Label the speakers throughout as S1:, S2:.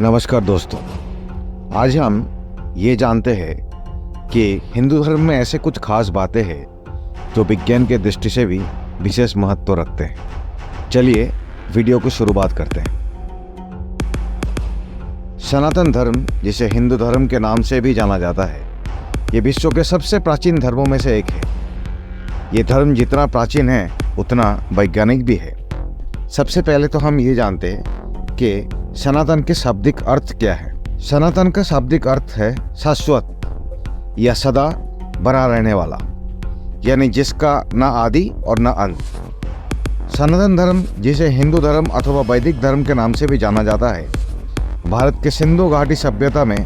S1: नमस्कार दोस्तों, आज हम ये जानते हैं कि हिंदू धर्म में ऐसे कुछ खास बातें हैं जो विज्ञान के दृष्टि से भी विशेष महत्व रखते हैं। चलिए वीडियो को शुरुआत करते हैं। सनातन धर्म, जिसे हिंदू धर्म के नाम से भी जाना जाता है, ये विश्व के सबसे प्राचीन धर्मों में से एक है। ये धर्म जितना प्राचीन है उतना वैज्ञानिक भी है। सबसे पहले तो हम ये जानते हैं कि सनातन के शाब्दिक अर्थ क्या है। सनातन का शाब्दिक अर्थ है शाश्वत या सदा बना रहने वाला, यानी जिसका ना आदि और ना अंत। सनातन धर्म, जिसे हिंदू धर्म अथवा वैदिक धर्म के नाम से भी जाना जाता है, भारत के सिंधु घाटी सभ्यता में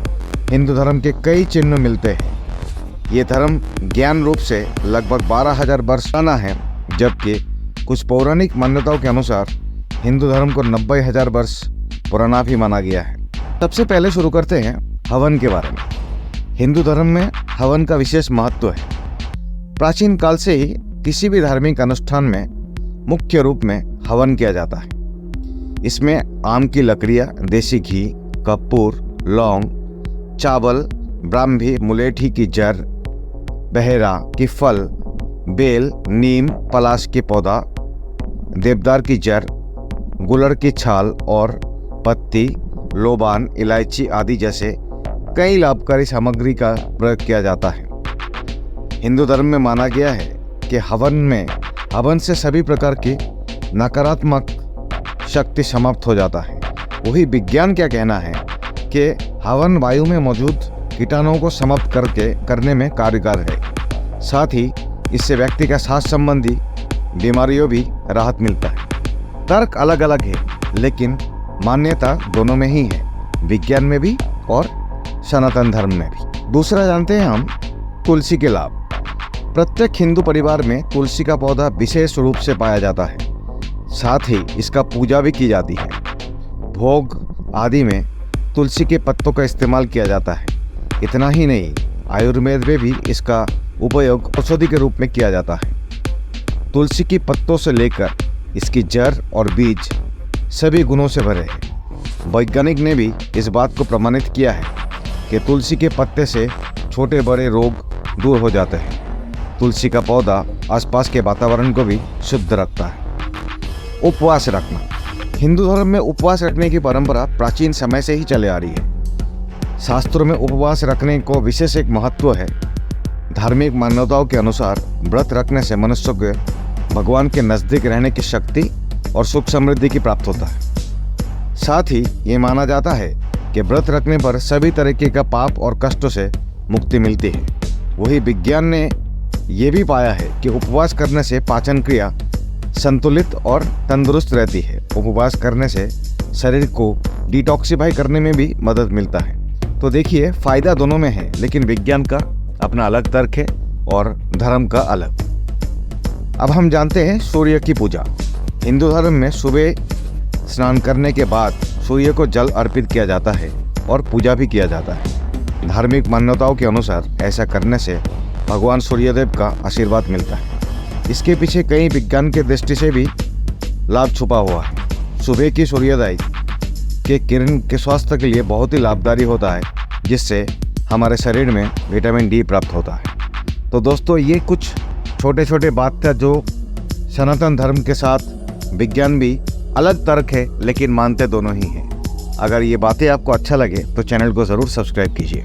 S1: हिंदू धर्म के कई चिन्ह मिलते हैं। ये धर्म ज्ञान रूप से लगभग 12,000 वर्ष पुराना है, जबकि कुछ पौराणिक मान्यताओं के अनुसार हिंदू धर्म को 90,000 वर्ष पुराना भी माना गया है। सबसे पहले शुरू करते हैं हवन के बारे में। हिंदू धर्म में हवन का विशेष महत्व है। प्राचीन काल से ही किसी भी धार्मिक अनुष्ठान में मुख्य रूप में हवन किया जाता है। इसमें आम की लकड़ियाँ, देसी घी, कपूर, लौंग, चावल, ब्राह्मी, मुलेठी की जड़, बहेरा की फल, बेल, नीम, पलाश के पौधा, देवदार की जड़, गुलर की छाल और पत्ती, लोबान, इलायची आदि जैसे कई लाभकारी सामग्री का प्रयोग किया जाता है। हिंदू धर्म में माना गया है कि हवन से सभी प्रकार की नकारात्मक शक्ति समाप्त हो जाता है। वही विज्ञान क्या कहना है कि हवन वायु में मौजूद कीटाणुओं को समाप्त करने में कारगर है। साथ ही इससे व्यक्ति का सांस संबंधी बीमारियों भी राहत मिलता है। तर्क अलग अलग है, लेकिन मान्यता दोनों में ही है, विज्ञान में भी और सनातन धर्म में भी। दूसरा जानते हैं हम तुलसी के लाभ। प्रत्येक हिंदू परिवार में तुलसी का पौधा विशेष रूप से पाया जाता है। साथ ही इसका पूजा भी की जाती है। भोग आदि में तुलसी के पत्तों का इस्तेमाल किया जाता है। इतना ही नहीं, आयुर्वेद में भी इसका उपयोग औषधि के रूप में किया जाता है। तुलसी की पत्तों से लेकर इसकी जड़ और बीज सभी गुणों से भरे हैं। वैज्ञानिक ने भी इस बात को प्रमाणित किया है कि तुलसी के पत्ते से छोटे बड़े रोग दूर हो जाते हैं। तुलसी का पौधा आसपास के वातावरण को भी शुद्ध रखता है। उपवास रखना। हिंदू धर्म में उपवास रखने की परंपरा प्राचीन समय से ही चले आ रही है। शास्त्रों में उपवास रखने को विशेष एक महत्व है। धार्मिक मान्यताओं के अनुसार व्रत रखने से मनुष्य को भगवान के नज़दीक रहने की शक्ति और सुख समृद्धि की प्राप्त होता है। साथ ही ये माना जाता है कि व्रत रखने पर सभी तरीके का पाप और कष्टों से मुक्ति मिलती है। वही विज्ञान ने ये भी पाया है कि उपवास करने से पाचन क्रिया संतुलित और तंदुरुस्त रहती है। उपवास करने से शरीर को डिटॉक्सिफाई करने में भी मदद मिलता है। तो देखिए, फायदा दोनों में है, लेकिन विज्ञान का अपना अलग तर्क है और धर्म का अलग। अब हम जानते हैं सूर्य की पूजा। हिंदू धर्म में सुबह स्नान करने के बाद सूर्य को जल अर्पित किया जाता है और पूजा भी किया जाता है। धार्मिक मान्यताओं के अनुसार ऐसा करने से भगवान सूर्यदेव का आशीर्वाद मिलता है। इसके पीछे कई विज्ञान के दृष्टि से भी लाभ छुपा हुआ है। सुबह की सूर्योदय के किरण के स्वास्थ्य के लिए बहुत ही लाभकारी होता है, जिससे हमारे शरीर में विटामिन डी प्राप्त होता है। तो दोस्तों, ये कुछ छोटे छोटे बात था जो सनातन धर्म के साथ विज्ञान भी अलग तर्क है, लेकिन मानते दोनों ही हैं। अगर ये बातें आपको अच्छा लगे तो चैनल को ज़रूर सब्सक्राइब कीजिए।